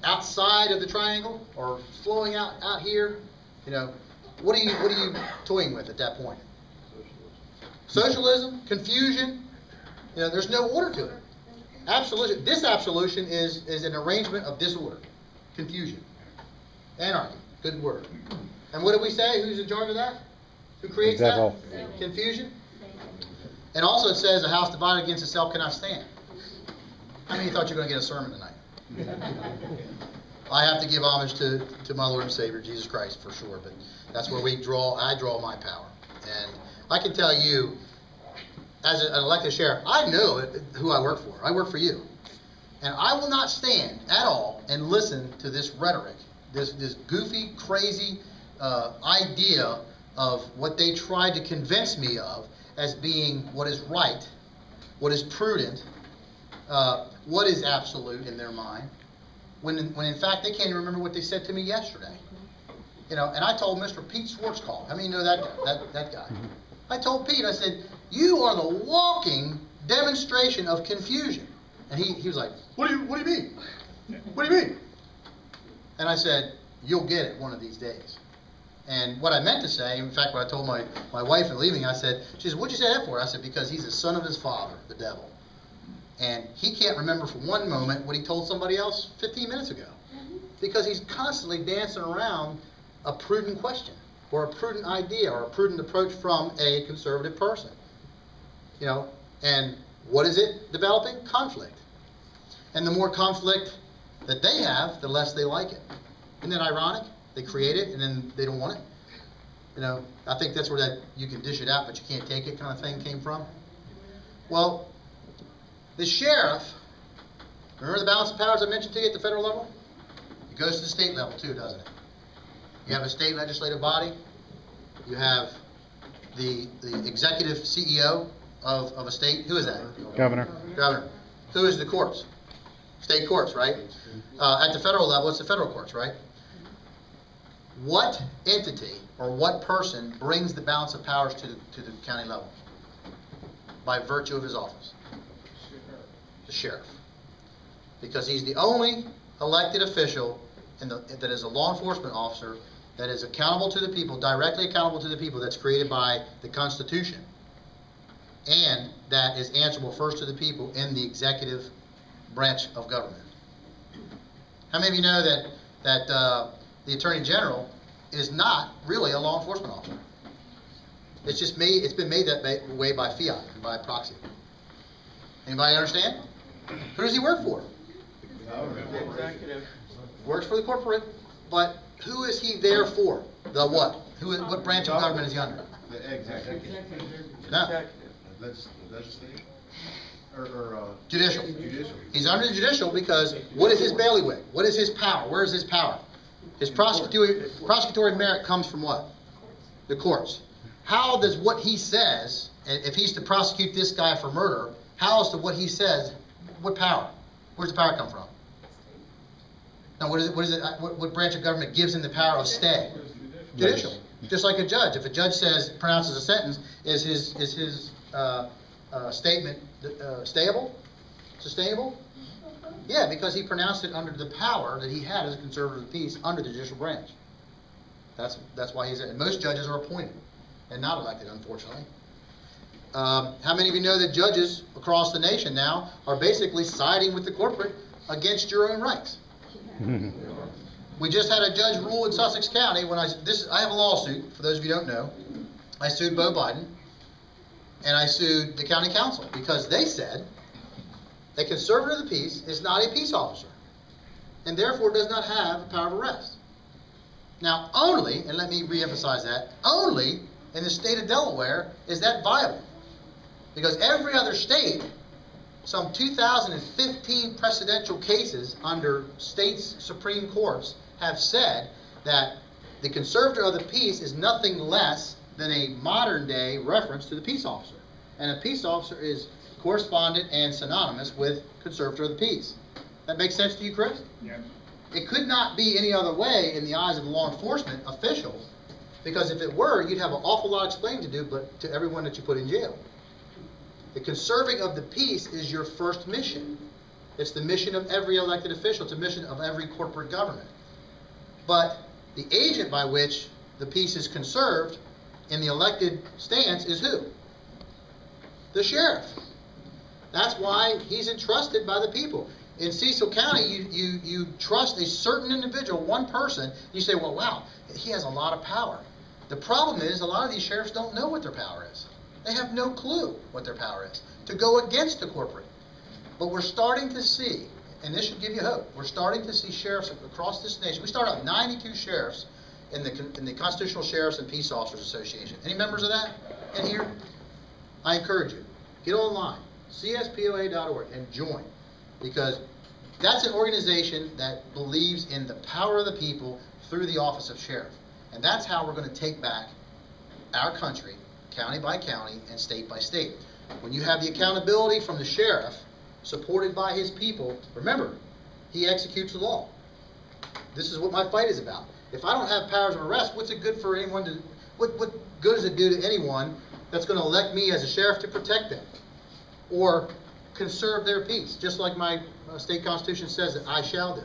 outside of the triangle or flowing out here, you know, what are you toying with at that point? Socialism, confusion. You know, there's no order to it. Absolution. Disabsolution is an arrangement of disorder, confusion, anarchy. Good word. And what do we say? Who's in charge of that? Who creates that? Confusion. And also it says a house divided against itself cannot stand. How many thought you were going to get a sermon tonight? I have to give homage to my Lord and Savior, Jesus Christ, for sure. But that's where I draw my power. And I can tell you, as an elected sheriff, I know who I work for. I work for you. And I will not stand at all and listen to this rhetoric, this goofy, crazy idea of what they tried to convince me of as being what is right, what is prudent, what is absolute in their mind, when in fact they can't even remember what they said to me yesterday. You know, and I told Mr. Pete Schwarzkopf, how many know that guy? I told Pete, I said, you are the walking demonstration of confusion. And he was like, what do you mean? What do you mean? And I said, you'll get it one of these days. And what I meant to say, in fact, what I told my wife in leaving, I said, she said, what'd you say that for? I said, because he's the son of his father, the devil. And he can't remember for one moment what he told somebody else 15 minutes ago. Because he's constantly dancing around a prudent question, or a prudent idea, or a prudent approach from a conservative person. You know, and what is it developing? Conflict. And the more conflict that they have, the less they like it. Isn't that ironic? They create it and then they don't want it. You know, I think that's where that you can dish it out but you can't take it kind of thing came from. Well, the sheriff, remember the balance of powers I mentioned to you at the federal level? It goes to the state level too, doesn't it? You have a state legislative body. You have the executive CEO of a state. Who is that? Governor. Governor. Who is the courts? State courts, right? At the federal level, it's the federal courts, right? What entity or what person brings the balance of powers to the county level? By virtue of his office. The sheriff. Because he's the only elected official that is a law enforcement officer that is accountable to the people, directly accountable to the people, that's created by the Constitution. And that is answerable first to the people in the executive branch of government. How many of you know that the Attorney General is not really a law enforcement officer? It's just made. It's been made that way by fiat and by proxy. Anybody understand? Who does he work for? Executive. Works for the corporate, but who is he there for? The what? What branch of government is he under? The executive. No. Legislative? Judicial. Judicial. He's under the judicial because what is his bailiwick? What is his power? Where is his power? His prosecutory merit comes from what? The courts. How does what he says, if he's to prosecute this guy for murder, how is to what he says, what power? Where's the power come from? Now, what branch of government gives him the power of stay? Judicial. Just like a judge. If a judge pronounces a sentence, is his statement stayable? Sustainable? Yeah, because he pronounced it under the power that he had as a conservative of the peace under the judicial branch. That's why he's there. And most judges are appointed and not elected, unfortunately. How many of you know that judges across the nation now are basically siding with the corporate against your own rights? We just had a judge rule in Sussex County when I have a lawsuit, for those of you who don't know. I sued Beau Biden and I sued the county council because they said a conservative of the peace is not a peace officer and therefore does not have a power of arrest. Now only, and let me reemphasize that, only in the state of Delaware is that viable. Because every other state, some 2015 precedential cases under states' Supreme Courts have said that the conservator of the peace is nothing less than a modern day reference to the peace officer. And a peace officer is correspondent and synonymous with conservator of the peace. That makes sense to you, Chris? Yeah. It could not be any other way in the eyes of law enforcement officials, because if it were, you'd have an awful lot of explaining to do, but to everyone that you put in jail. The conserving of the peace is your first mission. It's the mission of every elected official. It's the mission of every corporate government. But the agent by which the peace is conserved in the elected stance is who? The sheriff. That's why he's entrusted by the people. In Cecil County, you trust a certain individual, one person. You say, well, wow, he has a lot of power. The problem is a lot of these sheriffs don't know what their power is. They have no clue what their power is to go against the corporate. But we're starting to see, and this should give you hope, we're starting to see sheriffs across this nation. We started out 92 sheriffs in the Constitutional Sheriffs and Peace Officers Association. Any members of that in here? I encourage you, get online, cspoa.org, and join, because that's an organization that believes in the power of the people through the office of sheriff. And that's how we're going to take back our country, county by county and state by state. When you have the accountability from the sheriff, supported by his people, remember, he executes the law. This is what my fight is about. If I don't have powers of arrest, what's it good for anyone to, what good does it do to anyone that's going to elect me as a sheriff to protect them or conserve their peace, just like my state constitution says that I shall do.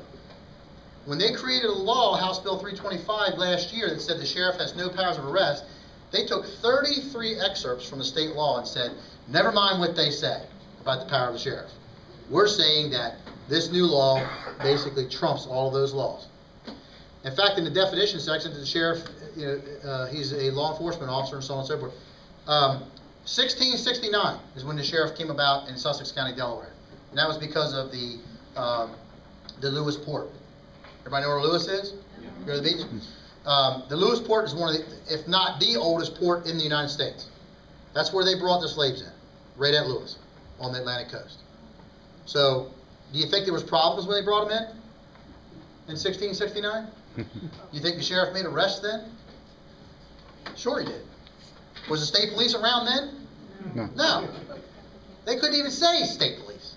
When they created a law, House Bill 325 last year, that said the sheriff has no powers of arrest, they took 33 excerpts from the state law and said, never mind what they say about the power of the sheriff. We're saying that this new law basically trumps all of those laws. In fact, in the definition section, the sheriff, he's a law enforcement officer and so on and so forth. 1669 is when the sheriff came about in Sussex County, Delaware. And that was because of the Lewis Port. Everybody know where Lewis is? Yeah. You go to the beach? The Lewis Port is one of the, if not the oldest port in the United States. That's where they brought the slaves in, right at Lewis, on the Atlantic coast. So, do you think there was problems when they brought them in 1669? You think the sheriff made arrests then? Sure he did. Was the state police around then? No. They couldn't even say state police,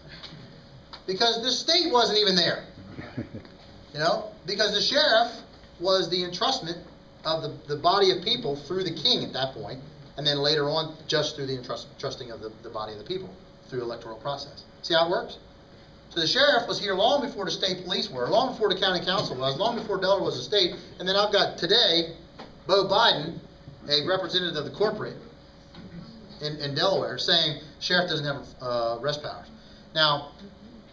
because the state wasn't even there. Because the sheriff was the entrustment of the body of people through the king at that point, and then later on just through the entrusting of the body of the people through electoral process. See how it works? So the sheriff was here long before the state police were, long before the county council was, long before Delaware was a state, and then I've got today Bo Biden, a representative of the corporate in Delaware, saying sheriff doesn't have arrest powers. Now,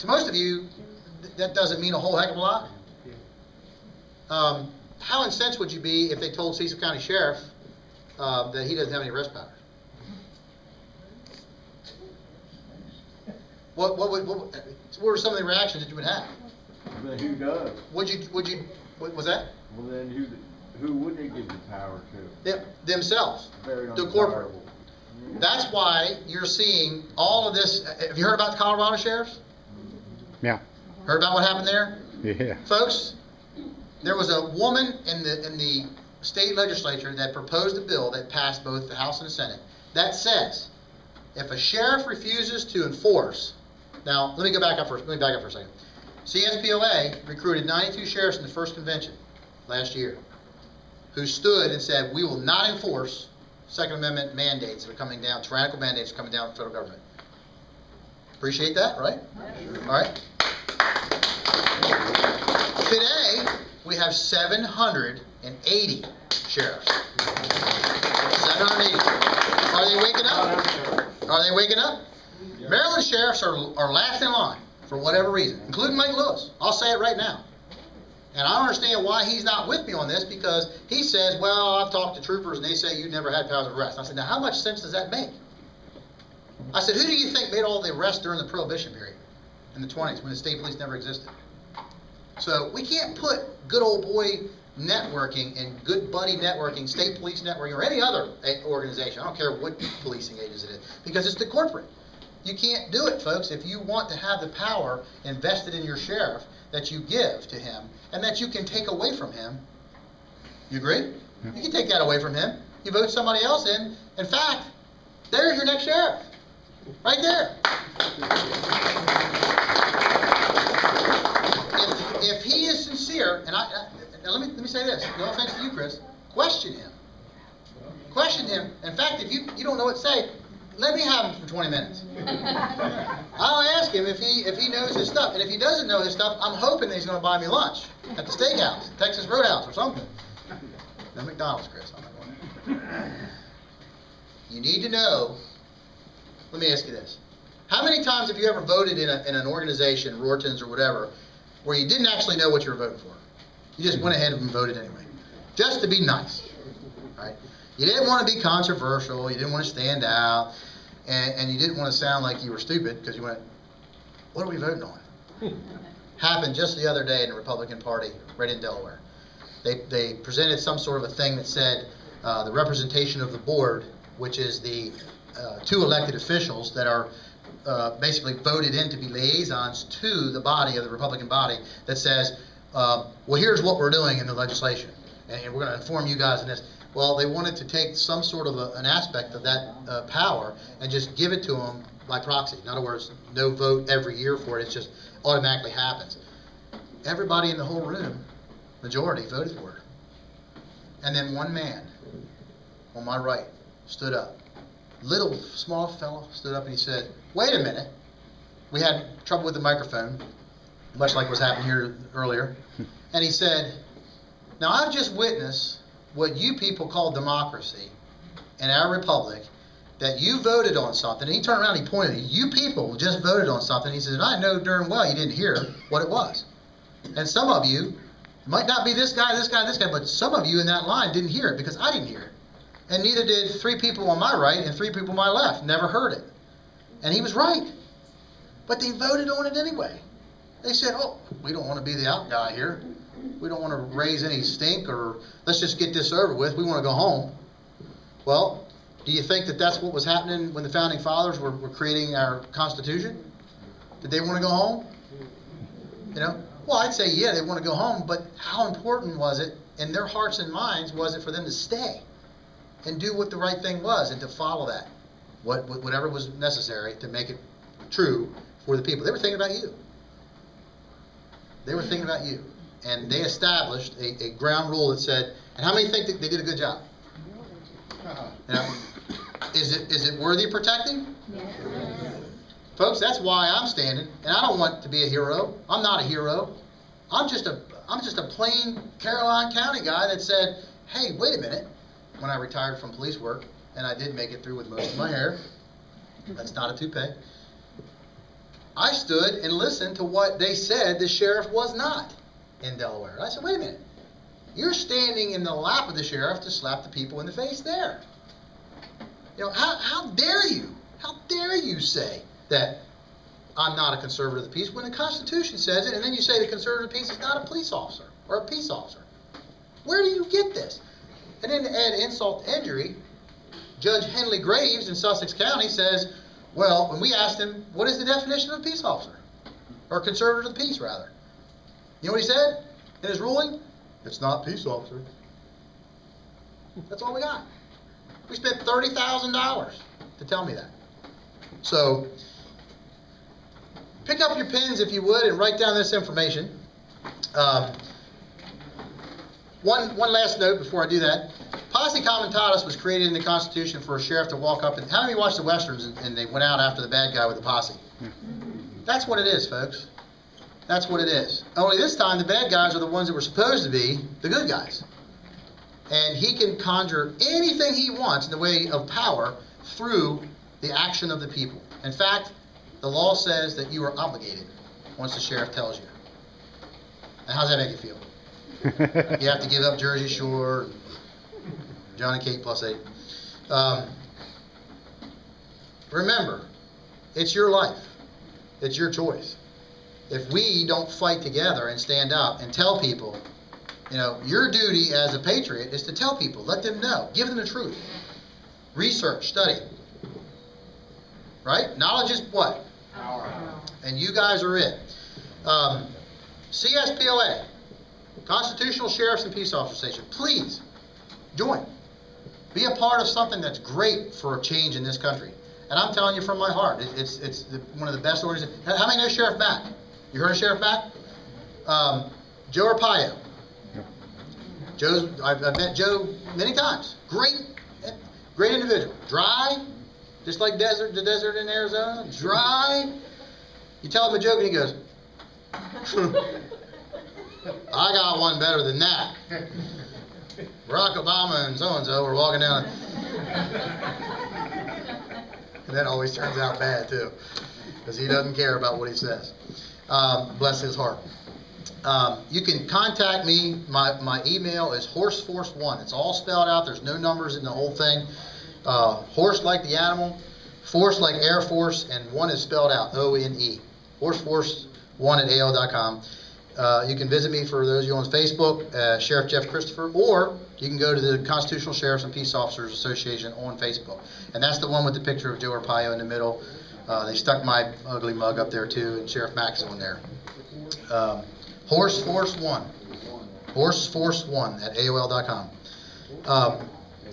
to most of you, that doesn't mean a whole heck of a lot. How incensed would you be if they told Cecil County Sheriff that he doesn't have any arrest powers? What were some of the reactions that you would have? Then who does? What was that? Well, then who would they give the power to? Themselves. Very the corporate. That's why you're seeing all of this. Have you heard about the Colorado sheriffs? Yeah. Heard about what happened there? Yeah. Folks, there was a woman in the state legislature that proposed a bill that passed both the House and the Senate that says if a sheriff refuses to enforce, now let me back up for a second. CSPOA recruited 92 sheriffs in the first convention last year who stood and said we will not enforce Second Amendment mandates that are coming down, tyrannical mandates coming down from the federal government. Appreciate that, right? Sure. All right. Today, we have 780 sheriffs. 780. Are they waking up? Are they waking up? Yeah. Maryland sheriffs are last in line for whatever reason, including Mike Lewis. I'll say it right now. And I don't understand why he's not with me on this, because he says, well, I've talked to troopers and they say you never had powers of arrest. I said, now how much sense does that make? I said, who do you think made all the arrests during the Prohibition period in the 20s when the state police never existed? So we can't put good old boy networking and good buddy networking, state police networking, or any other organization, I don't care what policing agency it is, because it's the corporate. You can't do it, folks, if you want to have the power invested in your sheriff that you give to him and that you can take away from him. You agree? Yeah. You can take that away from him. You vote somebody else in. In fact, there's your next sheriff. Right there. If he is sincere, and now let me say this, no offense to you, Chris, question him. Question him. In fact, if you don't know what to say, let me have him for 20 minutes. I'll ask him if he knows his stuff. And if he doesn't know his stuff, I'm hoping that he's going to buy me lunch at the steakhouse, Texas Roadhouse or something. No McDonald's, Chris. I'm not going there. You need to know, let me ask you this. How many times have you ever voted in an organization, Rorton's or whatever, where you didn't actually know what you were voting for? You just went ahead and voted anyway, just to be nice, right? You didn't want to be controversial, you didn't want to stand out, and you didn't want to sound like you were stupid because you went, what are we voting on? Happened just the other day in the Republican Party right in Delaware. They presented some sort of a thing that said the representation of the board, which is the two elected officials that are basically voted in to be liaisons to the body of the Republican body, that says, well, here's what we're doing in the legislation, and we're going to inform you guys in this. Well, they wanted to take some sort of an aspect of that power and just give it to them by proxy. In other words, no vote every year for it. It just automatically happens. Everybody in the whole room, majority, voted for it. And then one man on my right stood up. Little, small fellow stood up and he said, wait a minute. We had trouble with the microphone, much like was happening here earlier. And he said, now I've just witnessed what you people call democracy in our republic, that you voted on something. And he turned around and he pointed, you people just voted on something. He said, I know darn well you didn't hear what it was. And some of you, might not be this guy, but some of you in that line didn't hear it because I didn't hear it. And neither did 3 people on my right and 3 people on my left. Never heard it. And he was right. But they voted on it anyway. They said, oh, we don't want to be the out guy here. We don't want to raise any stink, or let's just get this over with. We want to go home. Well, do you think that that's what was happening when the Founding Fathers were creating our Constitution? Did they want to go home? You know? Well, I'd say, yeah, they want to go home, but how important was it in their hearts and minds was it for them to stay and do what the right thing was and to follow that, whatever was necessary to make it true for the people? They were thinking about you. They were thinking about you. And they established a ground rule that said, and how many think that they did a good job? You know, is it worthy of protecting? Yes. Folks, that's why I'm standing, and I don't want to be a hero. I'm not a hero. I'm just a plain Caroline County guy that said, hey, wait a minute. When I retired from police work, and I did make it through with most of my hair, that's not a toupee, I stood and listened to what they said the sheriff was not in Delaware. I said, wait a minute. You're standing in the lap of the sheriff to slap the people in the face there. You know, how dare you? How dare you say that I'm not a conservative of the peace when the Constitution says it, and then you say the conservative of the peace is not a police officer or a peace officer. Where do you get this? And then to add insult to injury, Judge Henley Graves in Sussex County says, well, when we asked him, what is the definition of a peace officer? Or conservative of the peace, rather. You know what he said in his ruling? It's not peace officer. That's all we got. We spent $30,000 to tell me that. So, pick up your pens if you would and write down this information. One last note before I do that. Posse Comitatus was created in the Constitution for a sheriff to walk up and... How many watched the Westerns and they went out after the bad guy with the posse? That's what it is, folks. That's what it is. Only this time the bad guys are the ones that were supposed to be the good guys. And he can conjure anything he wants in the way of power through the action of the people. In fact, the law says that you are obligated once the sheriff tells you. And how does that make you feel? You have to give up Jersey Shore, John and Kate +8. Remember, it's your life. It's your choice. If we don't fight together and stand up and tell people, you know, your duty as a patriot is to tell people, let them know, give them the truth. Research, study. Right? Knowledge is what? Power. And you guys are it. CSPOA, Constitutional Sheriffs and Peace Officers Station. Please, join. Be a part of something that's great for a change in this country. And I'm telling you from my heart, it's one of the best organizations. How many know Sheriff Mack? You heard of Sheriff Mack? Joe Arpaio. I've met Joe many times. Great individual. Dry, Just like the desert in Arizona, dry. You tell him a joke and he goes, I got one better than that. Barack Obama and so-and-so were walking down. And that always turns out bad too, because he doesn't care about what he says. Bless his heart. You can contact me. My email is horseforce1. It's all spelled out. There's no numbers in the whole thing. Horse like the animal, force like Air Force, and one is spelled out, O-N-E. horseforce1@AOL.com. You can visit me, for those of you on Facebook, Sheriff Jeff Christopher, or you can go to the Constitutional Sheriffs and Peace Officers Association on Facebook. And that's the one with the picture of Joe Arpaio in the middle. They stuck my ugly mug up there too, and Sheriff Mack is on there. Horseforce1. Horseforce1@AOL.com.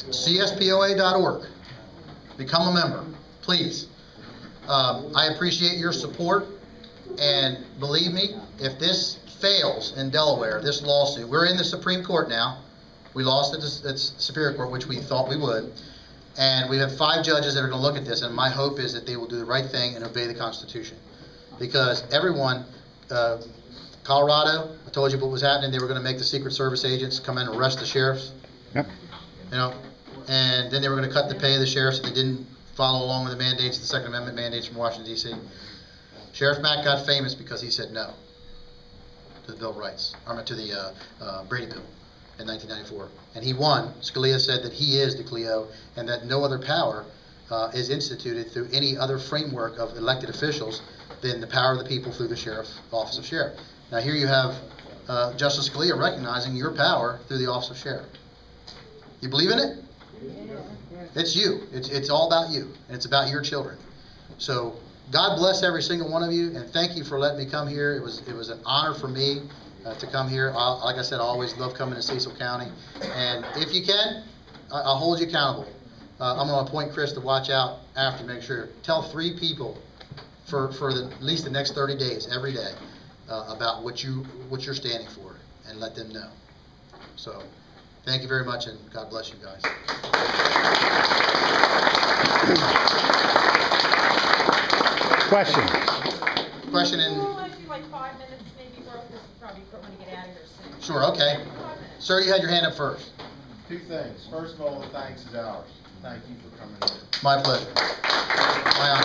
CSPOA.org. Become a member, please. I appreciate your support, and believe me, if this fails in Delaware, this lawsuit, we're in the Supreme Court now. We lost at Superior Court, which we thought we would, and we have 5 judges that are going to look at this, and my hope is that they will do the right thing and obey the Constitution. Because everyone, Colorado, I told you what was happening. They were going to make the Secret Service agents come in and arrest the sheriffs. Yep. You know, and then they were going to cut the pay of the sheriffs if they didn't follow along with the mandates, the Second Amendment mandates from Washington, D.C. Sheriff Mack got famous because he said no to the Bill of Rights, to the Brady Bill in 1994. And he won. Scalia said that he is the Clio, and that no other power is instituted through any other framework of elected officials than the power of the people through the office of sheriff. Now here you have Justice Scalia recognizing your power through the office of sheriff. You believe in it? It's you. It's all about you, and it's about your children. So God bless every single one of you, and thank you for letting me come here. It was an honor for me to come here. Like I said, I always love coming to Cecil County, and if you can, I'll hold you accountable. I'm going to appoint Chris to watch out after, make sure. Tell 3 people for at least the next 30 days, every day, about what you're standing for, and let them know. So thank you very much, and God bless you guys. Question. Question in. I'll give you like 5 minutes, maybe. We're probably going to get out of here soon. Sure. Okay. Sir, you had your hand up first. 2 things. First of all, the thanks is ours. Thank you for coming here. My pleasure. My honor.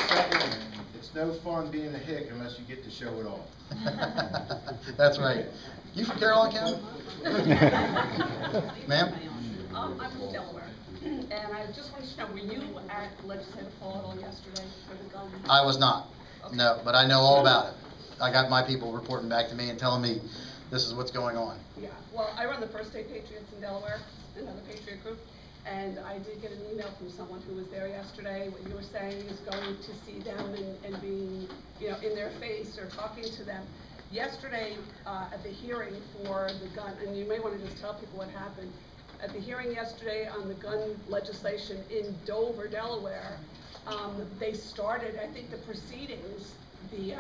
Second, it's no fun being a hick unless you get to show it off. That's right. You from Caroline County? Ma'am? I'm from Delaware, and I just wanted to know, were you at Legislative Hall at all yesterday for the gun? I was not. Okay. No, but I know all about it. I got my people reporting back to me and telling me this is what's going on. Yeah, well, I run the First State Patriots in Delaware, another Patriot group, and I did get an email from someone who was there yesterday. What you were saying is going to see them and being, in their face or talking to them. Yesterday, at the hearing for the gun, and you may want to just tell people what happened. At the hearing yesterday on the gun legislation in Dover, Delaware, they started, I think, the proceedings. The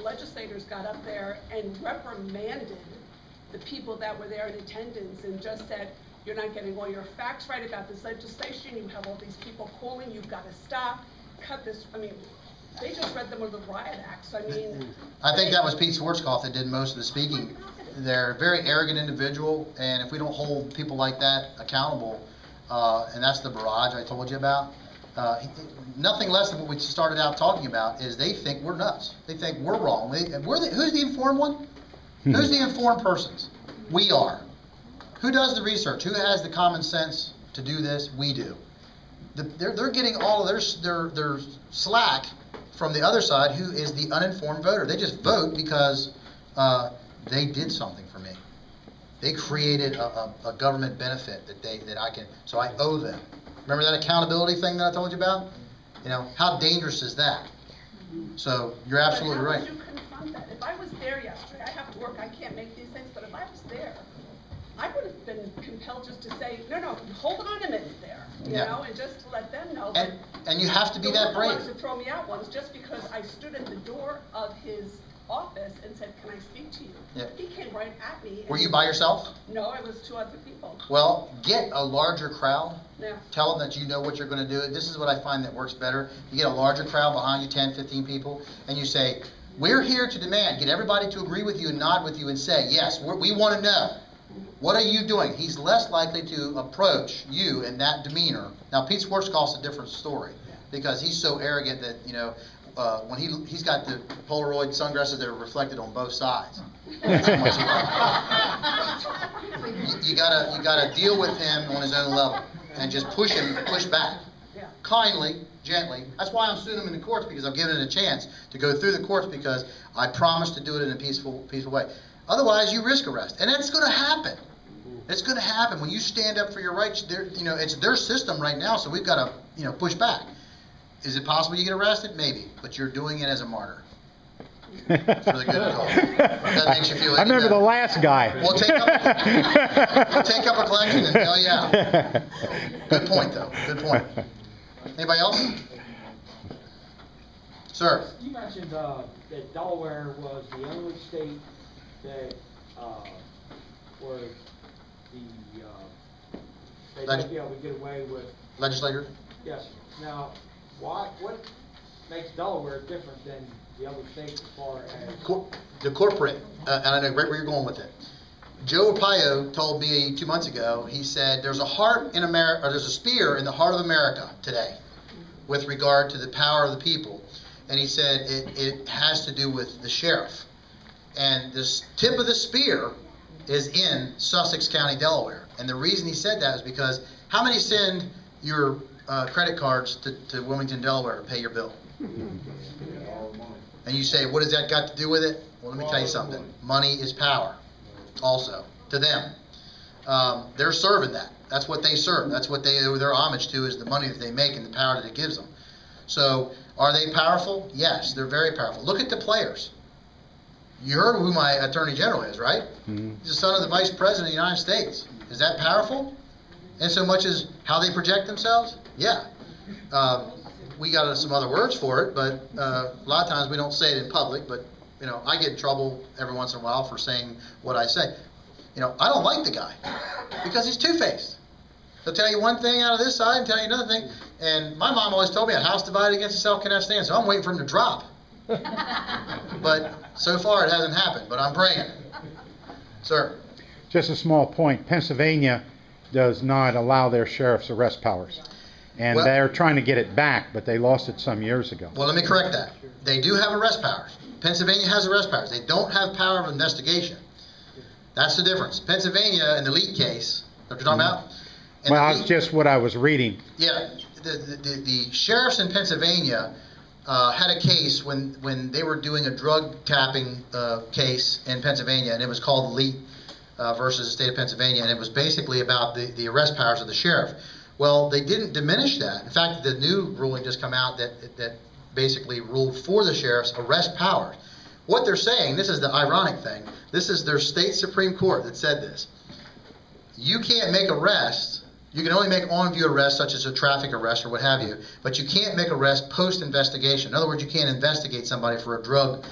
legislators got up there and reprimanded the people that were there in attendance and just said, you're not getting all your facts right about this legislation. You have all these people calling. You've got to stop. Cut this. I mean, they just read them with the riot acts. I mean, I think that was Pete Schwarzkopf that did most of the speaking. They're a very arrogant individual, and if we don't hold people like that accountable, and that's the barrage I told you about, nothing less than what we started out talking about is they think we're nuts. They think we're wrong. Who's the informed one? Who's the informed persons? We are. Who does the research? Who has the common sense to do this? We do. They're getting all of their slack from the other side, who is the uninformed voter. They just vote because they did something for me. They created a government benefit so I owe them. Remember that accountability thing that I told you about? How dangerous is that? So you're absolutely right. How would you confront that? If I was there yesterday, I have to work, I can't make these things, but if I was there, I would have been compelled just to say, no, hold on a minute there, you know, and just to let them know. And you have to be that brave. To throw me out once just because I stood at the door of his office and said, can I speak to you? Yeah. He came right at me. Were and- you by yourself? No, it was 2 other people. Well, get a larger crowd. Yeah. Tell them that you know what you're going to do. This is what I find that works better. You get a larger crowd behind you, 10, 15 people, and you say, we're here to demand. Get everybody to agree with you and nod with you and say, yes, we want to know. What are you doing? He's less likely to approach you in that demeanor. Now, Pete Schwarzkopf's a different story because he's so arrogant that, you know, when he's got the Polaroid sunglasses that are reflected on both sides. That's how much he you gotta deal with him on his own level and just push back. Yeah. Kindly, gently. That's why I'm suing him in the courts, because I've given it a chance to go through the courts, because I promised to do it in a peaceful way. Otherwise, you risk arrest, and it's going to happen. It's going to happen when you stand up for your rights. You know, it's their system right now, so we've got to, you know, push back. Is it possible you get arrested? Maybe, but you're doing it as a martyr. For the good cause. That makes you feel any I remember better. the last guy. We'll take up a collection and bail you out. Good point, though. Good point. Anybody else? Sir. You mentioned that Delaware was the only state that where they might be able to get away with. Legislators? Yes. Now, what makes Delaware different than the other states as far as The corporate, and I know right where you're going with it. Joe Arpaio told me 2 months ago, he said, there's a heart in America, or there's a spear in the heart of America today with regard to the power of the people. And he said it has to do with the sheriff. And this tip of the spear is in Sussex County, Delaware. And the reason he said that is because how many send your credit cards to Wilmington, Delaware to pay your bill? And you say, what has that got to do with it? Well, let me tell you something. Money is power also to them. They're serving that. That's what they serve. That's what their homage to, is the money that they make and the power that it gives them. So are they powerful? Yes, they're very powerful. Look at the players. You heard who my Attorney General is, right? Mm-hmm. He's the son of the Vice President of the United States. Is that powerful? In so much as how they project themselves? Yeah. We got some other words for it, but a lot of times we don't say it in public, but you know, I get in trouble every once in a while for saying what I say. You know, I don't like the guy because he's two-faced. He'll tell you one thing out of this side and tell you another thing. And my mom always told me a house divided against itself cannot stand, so I'm waiting for him to drop. But so far it hasn't happened, but I'm praying. Sir. Just a small point. Pennsylvania does not allow their sheriff's arrest powers. And Well, they're trying to get it back, but they lost it some years ago. Well, let me correct that. They do have arrest powers. Pennsylvania has arrest powers. They don't have power of investigation. That's the difference. Pennsylvania, in the Leak case, that you're talking about? In Well, the that's Leak- just what I was reading. Yeah, the sheriffs in Pennsylvania had a case when they were doing a drug tapping case in Pennsylvania, and it was called the Leak versus the state of Pennsylvania, and it was basically about the arrest powers of the sheriff. Well, they didn't diminish that. In fact, the new ruling just come out that basically ruled for the sheriff's arrest powers. What they're saying, this is the ironic thing, this is their state Supreme Court that said this. You can't make arrests, you can only make on-view arrests such as a traffic arrest or what have you, but you can't make arrests post-investigation. In other words, you can't investigate somebody for a drug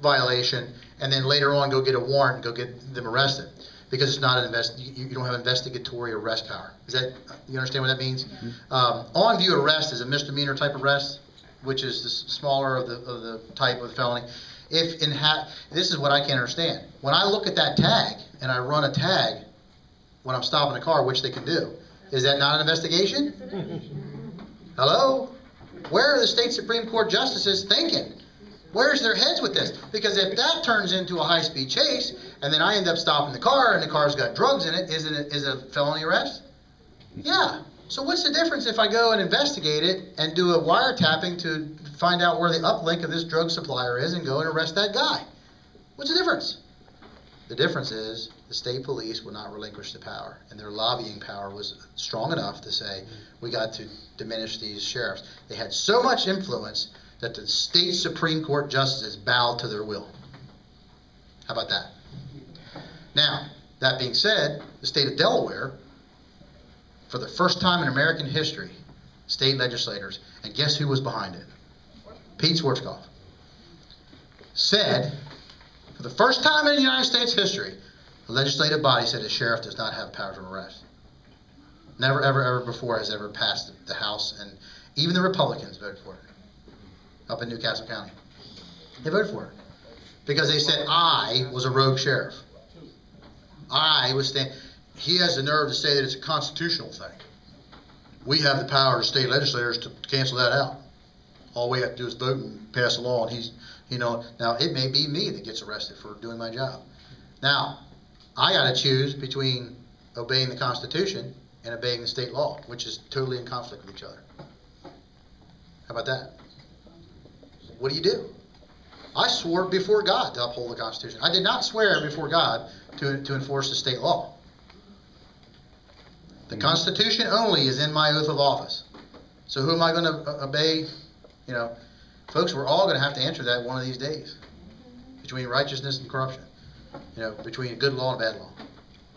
violation and then later on go get a warrant and go get them arrested. Because it's not you don't have investigatory arrest power. Is that, you understand what that means? Mm-hmm. On-view arrest is a misdemeanor type arrest, which is the smaller of the type of felony. This is what I can't understand. When I look at that tag and I run a tag when I'm stopping a car, which they can do, is that not an investigation? Hello? Where are the state Supreme Court justices thinking? Where's their heads with this? Because if that turns into a high-speed chase, and then I end up stopping the car, and the car's got drugs in it, is it a felony arrest? Yeah. So what's the difference if I go and investigate it and do a wiretapping to find out where the uplink of this drug supplier is and go and arrest that guy? What's the difference? The difference is the state police will not relinquish the power, and their lobbying power was strong enough to say, we got to diminish these sheriffs. They had so much influence that the state Supreme Court justices bowed to their will. How about that? Now, that being said, the state of Delaware, for the first time in American history, state legislators, and guess who was behind it? Pete Schwarzkopf. said, for the first time in United States history, the legislative body said the sheriff does not have powers of arrest. Never, ever, ever before has ever passed the House, and even the Republicans voted for it up in Newcastle County. They voted for it because they said I was a rogue sheriff. I was saying, he has the nerve to say that it's a constitutional thing. We have the power as state legislators to cancel that out. All we have to do is vote and pass a law, and he's, now it may be me that gets arrested for doing my job. Now, I got to choose between obeying the Constitution and obeying the state law, which is totally in conflict with each other. How about that? What do? I swore before God to uphold the Constitution. I did not swear before God to enforce the state law. The Constitution only is in my oath of office. So who am I going to obey? Folks, we're all going to have to answer that one of these days. Between righteousness and corruption. Between a good law and a bad law.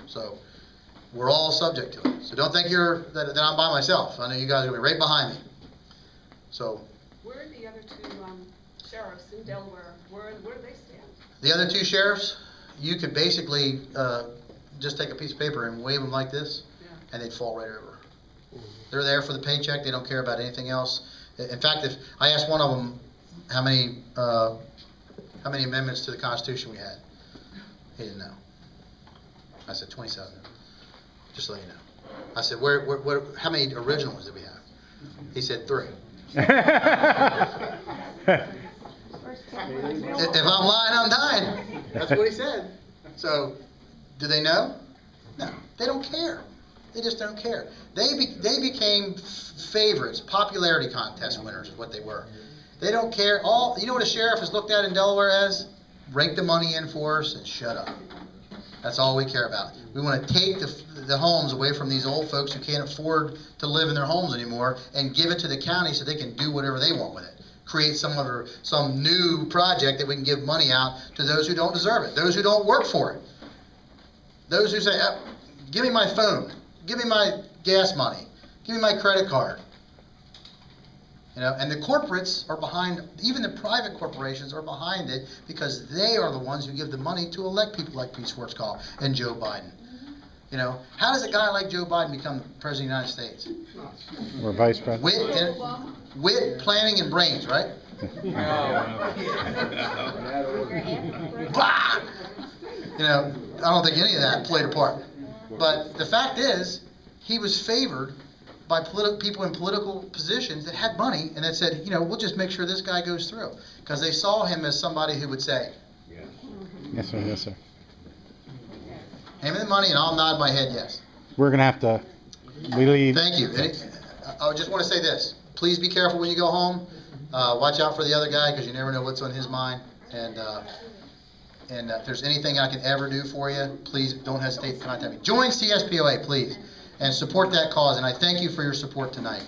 So we're all subject to it. So don't think that I'm by myself. I know you guys are going to be right behind me. So Where are the other two sheriffs in Delaware? Where do they stand? the other two sheriffs, you could basically just take a piece of paper and wave them like this, and they'd fall right over. They're there for the paycheck. They don't care about anything else. In fact, if I asked one of them how many amendments to the Constitution we had, he didn't know. I said 27. Just to let you know. I said, how many original ones did we have? He said 3. If I'm lying, I'm dying. That's what he said. So, do they know? No, they don't care. They just don't care. They became favorites, popularity contest winners is what they were. They don't care. You know what a sheriff is looked at in Delaware as? Rake the money in for us and shut up. That's all we care about. We want to take the homes away from these old folks who can't afford to live in their homes anymore and give it to the county so they can do whatever they want with it. Create some new project that we can give money out to those who don't deserve it, those who don't work for it. Those who say, give me my phone, give me my gas money, give me my credit card. And the corporates are behind, even the private corporations are behind it because they are the ones who give the money to elect people like Pete Schwarzkopf and Joe Biden. How does a guy like Joe Biden become president of the United States? Or vice president. Wit, planning, and brains, right? Blah! I don't think any of that played a part. But the fact is, he was favored by people in political positions that had money and that said, we'll just make sure this guy goes through. Because they saw him as somebody who would say, Yes, sir. Yes, sir. hand me the money and I'll nod my head yes. We're going to have to leave. Thank you. I just want to say this. Please be careful when you go home. Watch out for the other guy because you never know what's on his mind. And if there's anything I can ever do for you, please don't hesitate to contact me. Join CSPOA, please, and support that cause. And I thank you for your support tonight.